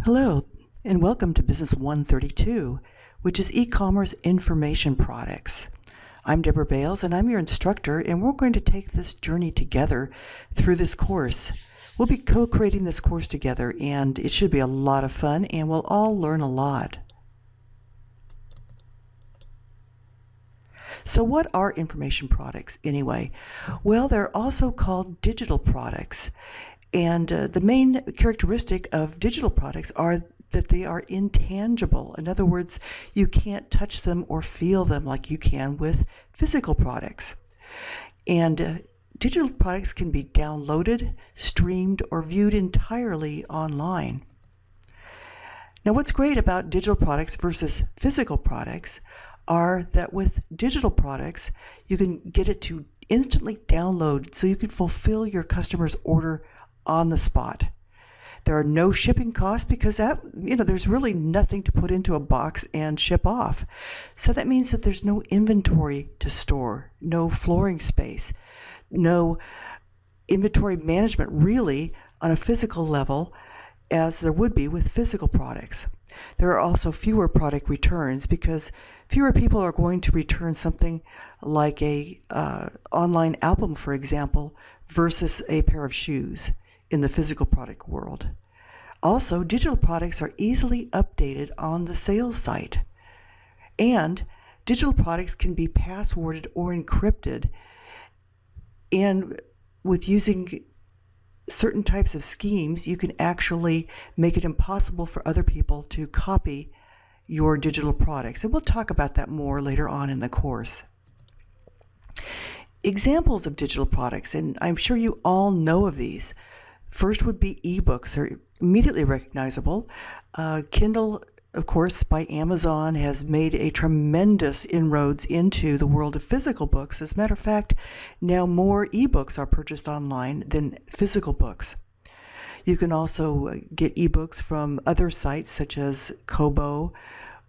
Hello, and welcome to BUS132, which is e-commerce information products. I'm Deborah Bales, and I'm your instructor, and we're going to take this journey together through this course. We'll be co-creating this course together, and it should be a lot of fun, and we'll all learn a lot. So what are information products anyway? Well, they're also called digital products. And the main characteristic of digital products are that they are intangible. In other words, you can't touch them or feel them like you can with physical products. And digital products can be downloaded, streamed, or viewed entirely online. Now, what's great about digital products versus physical products are that with digital products, you can get it to instantly download so you can fulfill your customer's order on the spot. There are no shipping costs because there's really nothing to put into a box and ship off. So that means that there's no inventory to store, no flooring space, no inventory management really on a physical level as there would be with physical products. There are also fewer product returns because fewer people are going to return something like a online album, for example, versus a pair of shoes in the physical product world. Also, digital products are easily updated on the sales site. And digital products can be passworded or encrypted. And with using certain types of schemes, you can actually make it impossible for other people to copy your digital products. And we'll talk about that more later on in the course. Examples of digital products, and I'm sure you all know of these. First would be ebooks. They're immediately recognizable. Kindle, of course, by Amazon has made a tremendous inroads into the world of physical books. As a matter of fact, now more ebooks are purchased online than physical books. You can also get ebooks from other sites such as Kobo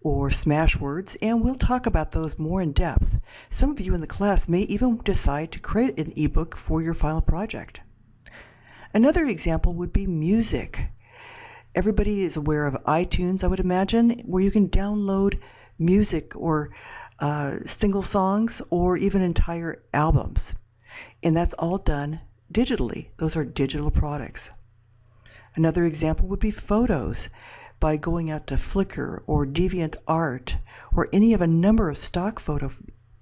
or Smashwords, and we'll talk about those more in depth. Some of you in the class may even decide to create an ebook for your final project. Another example would be music. Everybody is aware of iTunes, I would imagine, where you can download music or single songs or even entire albums. And that's all done digitally. Those are digital products. Another example would be photos. By going out to Flickr or DeviantArt or any of a number of stock photo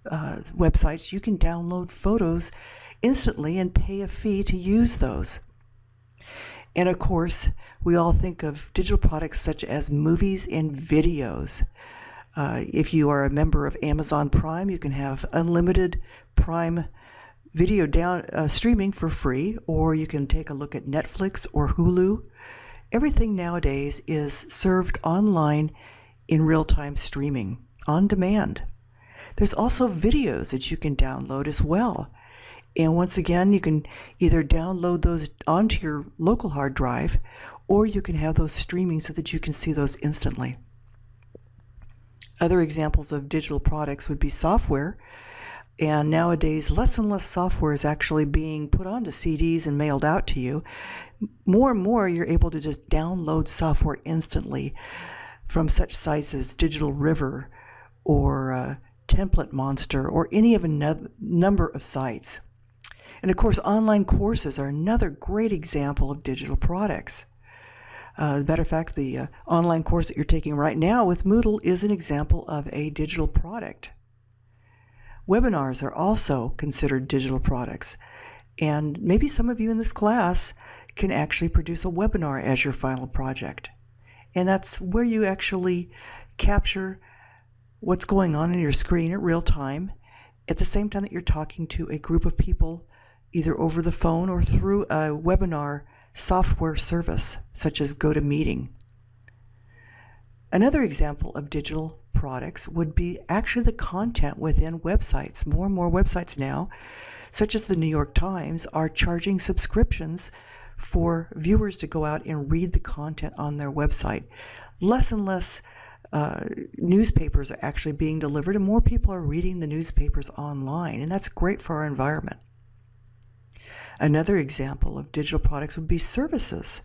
websites, you can download photos instantly and pay a fee to use those. And of course, we all think of digital products such as movies and videos. If you are a member of Amazon Prime, you can have unlimited Prime video streaming for free, or you can take a look at Netflix or Hulu. Everything nowadays is served online in real-time streaming, on demand. There's also videos that you can download as well. And once again, you can either download those onto your local hard drive, or you can have those streaming so that you can see those instantly. Other examples of digital products would be software. And nowadays, less and less software is actually being put onto CDs and mailed out to you. More and more, you're able to just download software instantly from such sites as Digital River or Template Monster or any of a number of sites. And of course, online courses are another great example of digital products. As a matter of fact, the online course that you're taking right now with Moodle is an example of a digital product. Webinars are also considered digital products. And maybe some of you in this class can actually produce a webinar as your final project. And that's where you actually capture what's going on in your screen at real time at the same time that you're talking to a group of people either over the phone or through a webinar software service such as GoToMeeting. Another example of digital products would be actually the content within websites. More and more websites now, such as the New York Times, are charging subscriptions for viewers to go out and read the content on their website. Less and less newspapers are actually being delivered, and more people are reading the newspapers online, and that's great for our environment. Another example of digital products would be services.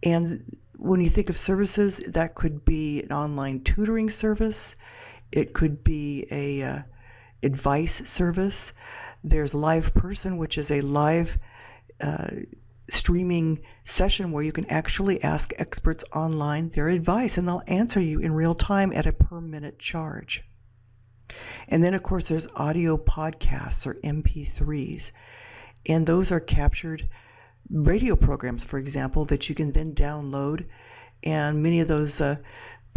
And when you think of services, that could be an online tutoring service. It could be a advice service. There's Live Person, which is a live streaming session where you can actually ask experts online their advice, and they'll answer you in real time at a per minute charge. And then, of course, there's audio podcasts or MP3s, and those are captured radio programs, for example, that you can then download, and many of those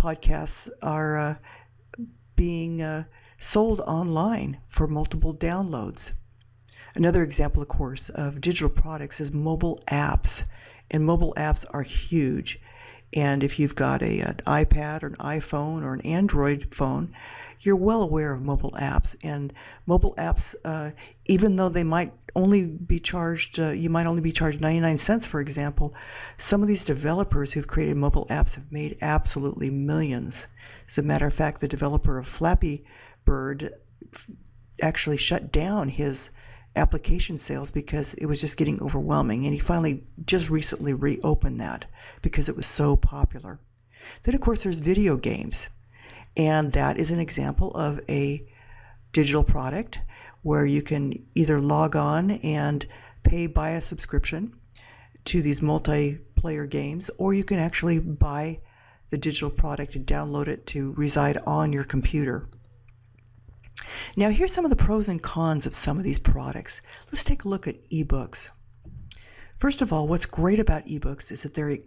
podcasts are being sold online for multiple downloads. Another example, of course, of digital products is mobile apps, and mobile apps are huge. And if you've got an iPad or an iPhone or an Android phone, you're well aware of mobile apps. And mobile apps, even though they might only be charged, you might only be charged 99 cents, for example, some of these developers who've created mobile apps have made absolutely millions. As a matter of fact, the developer of Flappy Bird actually shut down his application sales because it was just getting overwhelming, and he finally just recently reopened that because it was so popular. Then, of course, there's video games, and that is an example of a digital product where you can either log on and pay by a subscription to these multiplayer games, or you can actually buy the digital product and download it to reside on your computer. Now, here's some of the pros and cons of some of these products. Let's take a look at ebooks. First of all, what's great about ebooks is that they're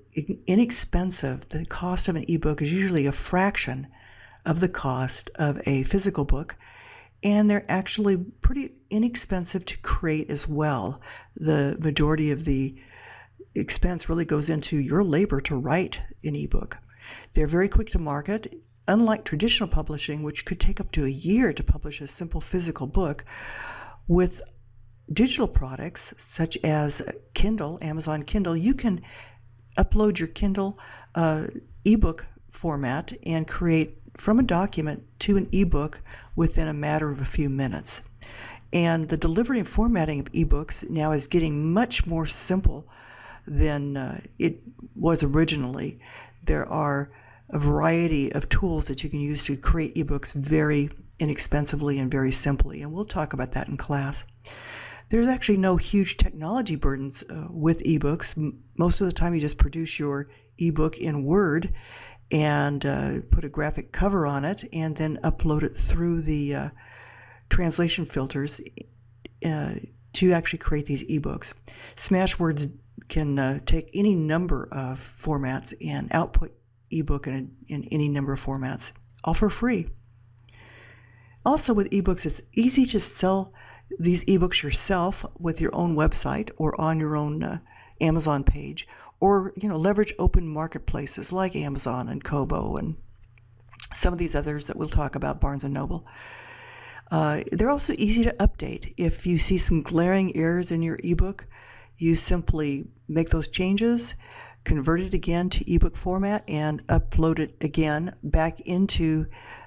inexpensive. The cost of an ebook is usually a fraction of the cost of a physical book, and they're actually pretty inexpensive to create as well. The majority of the expense really goes into your labor to write an ebook. They're very quick to market. Unlike traditional publishing, which could take up to a year to publish a simple physical book, with digital products such as Kindle, Amazon Kindle, you can upload your Kindle ebook format and create from a document to an ebook within a matter of a few minutes. And the delivery and formatting of ebooks now is getting much more simple than it was originally. There are a variety of tools that you can use to create ebooks very inexpensively and very simply, and we'll talk about that in class. There's actually no huge technology burdens with ebooks. Most of the time you just produce your ebook in Word and put a graphic cover on it and then upload it through the translation filters to actually create these ebooks. Smashwords can take any number of formats and output ebook in any number of formats, all for free. Also with ebooks, it's easy to sell these ebooks yourself with your own website or on your own Amazon page, or leverage open marketplaces like Amazon and Kobo and some of these others that we'll talk about, Barnes & Noble. They're also easy to update. If you see some glaring errors in your ebook, you simply make those changes, convert it again to ebook format, and upload it again back into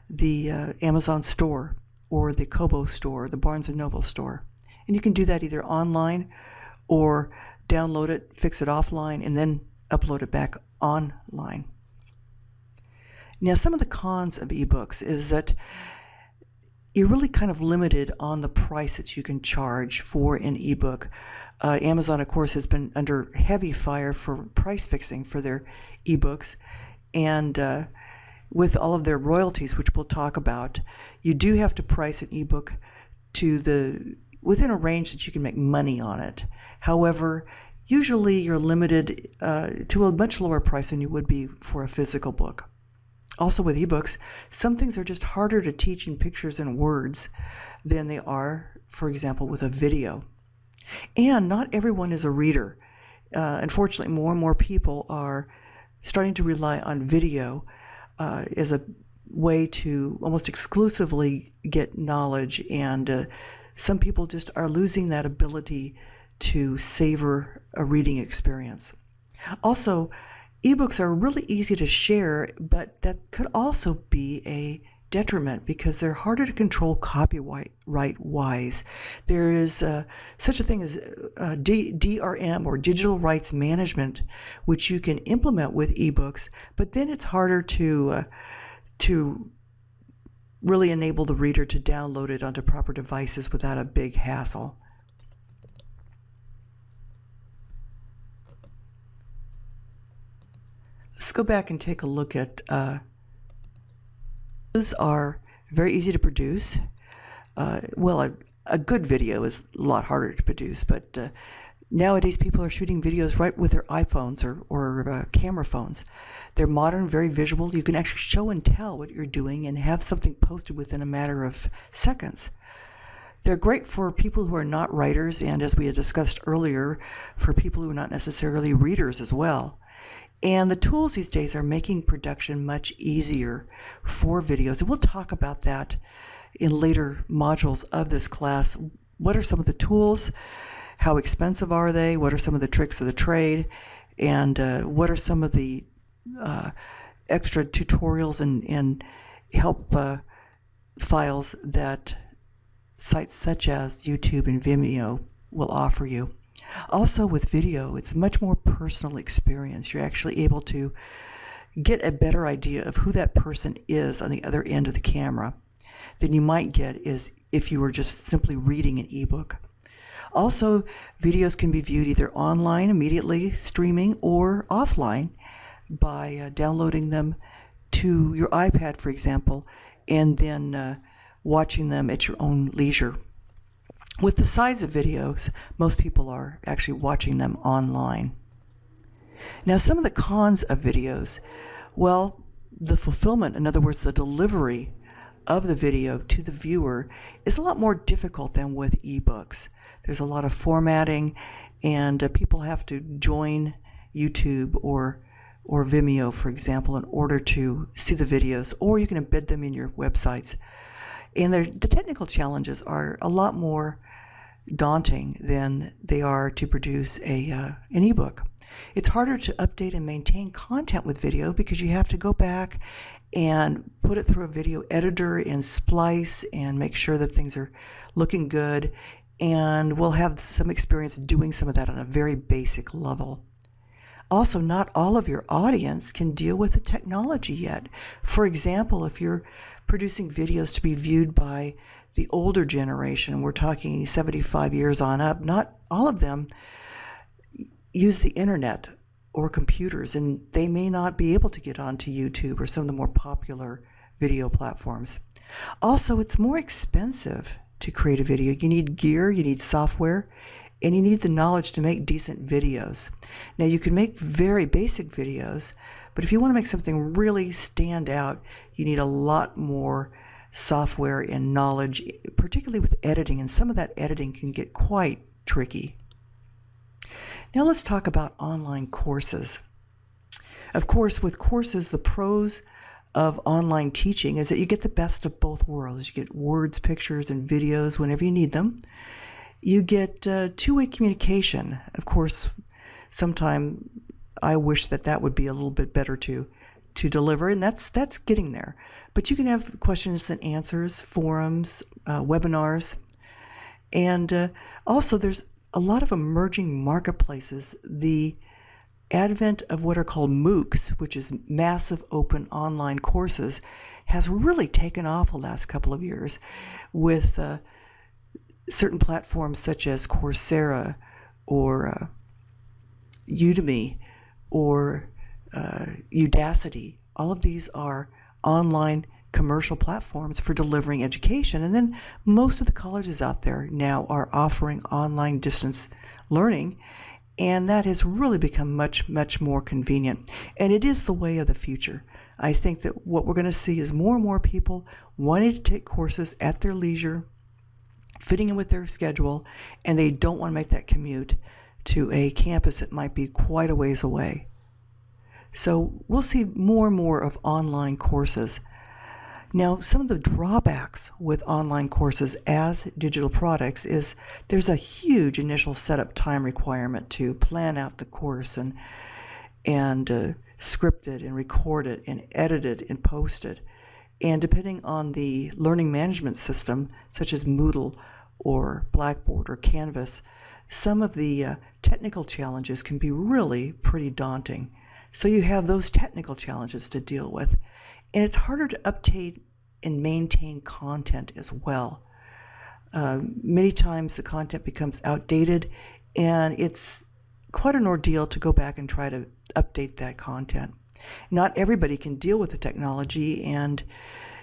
the Amazon store or the Kobo store, the Barnes & Noble store. And you can do that either online or download it, fix it offline, and then upload it back online. Now, some of the cons of ebooks is that you're really kind of limited on the price that you can charge for an ebook. Amazon, of course, has been under heavy fire for price fixing for their ebooks, and with all of their royalties, which we'll talk about, you do have to price an ebook within a range that you can make money on it. However, usually you're limited to a much lower price than you would be for a physical book. Also with ebooks, some things are just harder to teach in pictures and words than they are, for example, with a video. And not everyone is a reader. Unfortunately, more and more people are starting to rely on video as a way to almost exclusively get knowledge, and some people just are losing that ability to savor a reading experience. Also, ebooks are really easy to share, but that could also be a detriment because they're harder to control copyright-wise. There is such a thing as DRM, or digital rights management, which you can implement with ebooks, but then it's harder to really enable the reader to download it onto proper devices without a big hassle. Let's go back and take a look at those are very easy to produce. Well, a good video is a lot harder to produce, but nowadays people are shooting videos right with their iPhones or camera phones. They're modern, very visual. You can actually show and tell what you're doing and have something posted within a matter of seconds. They're great for people who are not writers, and as we had discussed earlier, for people who are not necessarily readers as well. And the tools these days are making production much easier for videos. And we'll talk about that in later modules of this class. What are some of the tools? How expensive are they? What are some of the tricks of the trade? And what are some of the extra tutorials and help files that sites such as YouTube and Vimeo will offer you? Also with video, it's a much more personal experience. You're actually able to get a better idea of who that person is on the other end of the camera than you might get is if you were just simply reading an ebook. Also, videos can be viewed either online immediately, streaming, or offline by downloading them to your iPad, for example, and then watching them at your own leisure. With the size of videos, most people are actually watching them online. Now, some of the cons of videos, well, the fulfillment, in other words, the delivery of the video to the viewer is a lot more difficult than with ebooks. There's a lot of formatting, and people have to join YouTube or Vimeo, for example, in order to see the videos, or you can embed them in your websites. And the technical challenges are a lot more daunting than they are to produce an ebook. It's harder to update and maintain content with video because you have to go back and put it through a video editor and splice and make sure that things are looking good. And we'll have some experience doing some of that on a very basic level. Also, not all of your audience can deal with the technology yet. For example, if you're producing videos to be viewed by the older generation, and we're talking 75 years on up, not all of them use the internet or computers, and they may not be able to get onto YouTube or some of the more popular video platforms. Also, it's more expensive to create a video. You need gear, you need software, and you need the knowledge to make decent videos. Now, you can make very basic videos, but if you want to make something really stand out, you need a lot more software and knowledge, particularly with editing, and some of that editing can get quite tricky. Now let's talk about online courses. Of course, with courses, the pros of online teaching is that you get the best of both worlds. You get words, pictures, and videos whenever you need them. You get two-way communication. Of course, sometimes I wish that would be a little bit better to deliver, and that's getting there. But you can have questions and answers, forums, webinars, and also there's a lot of emerging marketplaces. The advent of what are called MOOCs, which is massive open online courses, has really taken off the last couple of years with certain platforms such as Coursera or Udemy or Udacity. All of these are online commercial platforms for delivering education. And then most of the colleges out there now are offering online distance learning, and that has really become much, much more convenient. And it is the way of the future. I think that what we're going to see is more and more people wanting to take courses at their leisure, fitting in with their schedule, and they don't want to make that commute to a campus that might be quite a ways away. So we'll see more and more of online courses. Now, some of the drawbacks with online courses as digital products is there's a huge initial setup time requirement to plan out the course and script it and record it and edit it and post it. And depending on the learning management system, such as Moodle or Blackboard or Canvas, some of the technical challenges can be really pretty daunting. So you have those technical challenges to deal with. And it's harder to update and maintain content as well. Many times the content becomes outdated, and it's quite an ordeal to go back and try to update that content. Not everybody can deal with the technology, and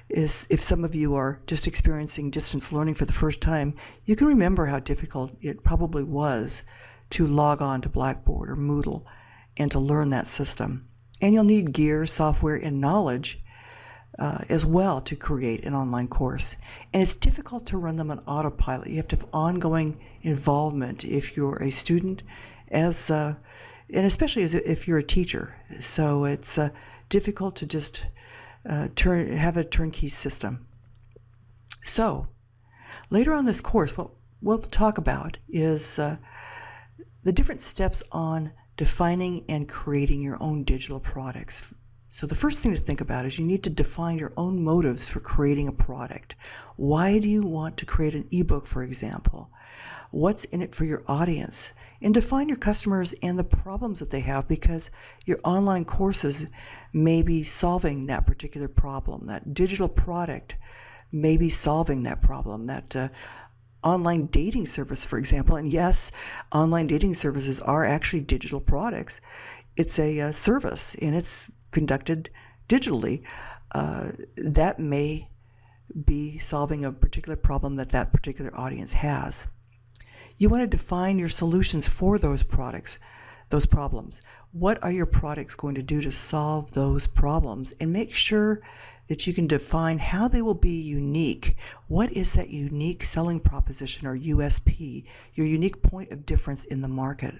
if some of you are just experiencing distance learning for the first time, you can remember how difficult it probably was to log on to Blackboard or Moodle and to learn that system. And you'll need gear, software, and knowledge as well to create an online course. And it's difficult to run them on autopilot. You have to have ongoing involvement if you're a student, and especially if you're a teacher. So it's difficult to just have a turnkey system. So later on this course, what we'll talk about is the different steps on defining and creating your own digital products. So the first thing to think about is you need to define your own motives for creating a product. Why do you want to create an ebook, for example? What's in it for your audience? And define your customers and the problems that they have, because your online courses may be solving that particular problem. That digital product may be solving that problem. That online dating service, for example, and yes, online dating services are actually digital products. It's a service, and it's conducted digitally. That may be solving a particular problem that particular audience has. You want to define your solutions for those products, those problems. What are your products going to do to solve those problems? And make sure that you can define how they will be unique. What is that unique selling proposition, or USP, your unique point of difference in the market?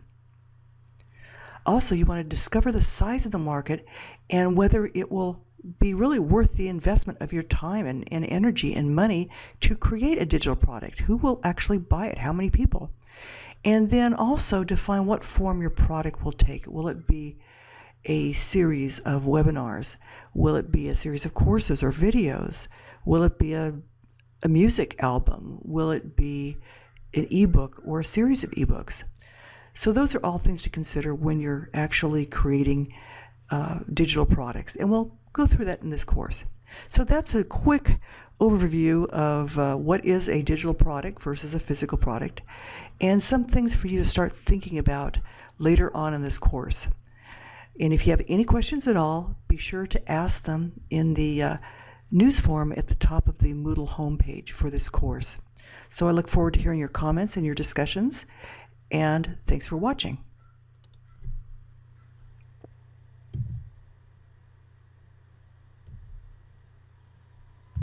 Also, you want to discover the size of the market and whether it will be really worth the investment of your time and energy and money to create a digital product. Who will actually buy it? How many people? And then also define what form your product will take. Will it be a series of webinars? Will it be a series of courses or videos? Will it be a music album? Will it be an ebook or a series of ebooks? So those are all things to consider when you're actually creating digital products. And we'll go through that in this course. So that's a quick overview of what is a digital product versus a physical product, and some things for you to start thinking about later on in this course. And if you have any questions at all, be sure to ask them in the news form at the top of the Moodle homepage for this course. So I look forward to hearing your comments and your discussions, and thanks for watching.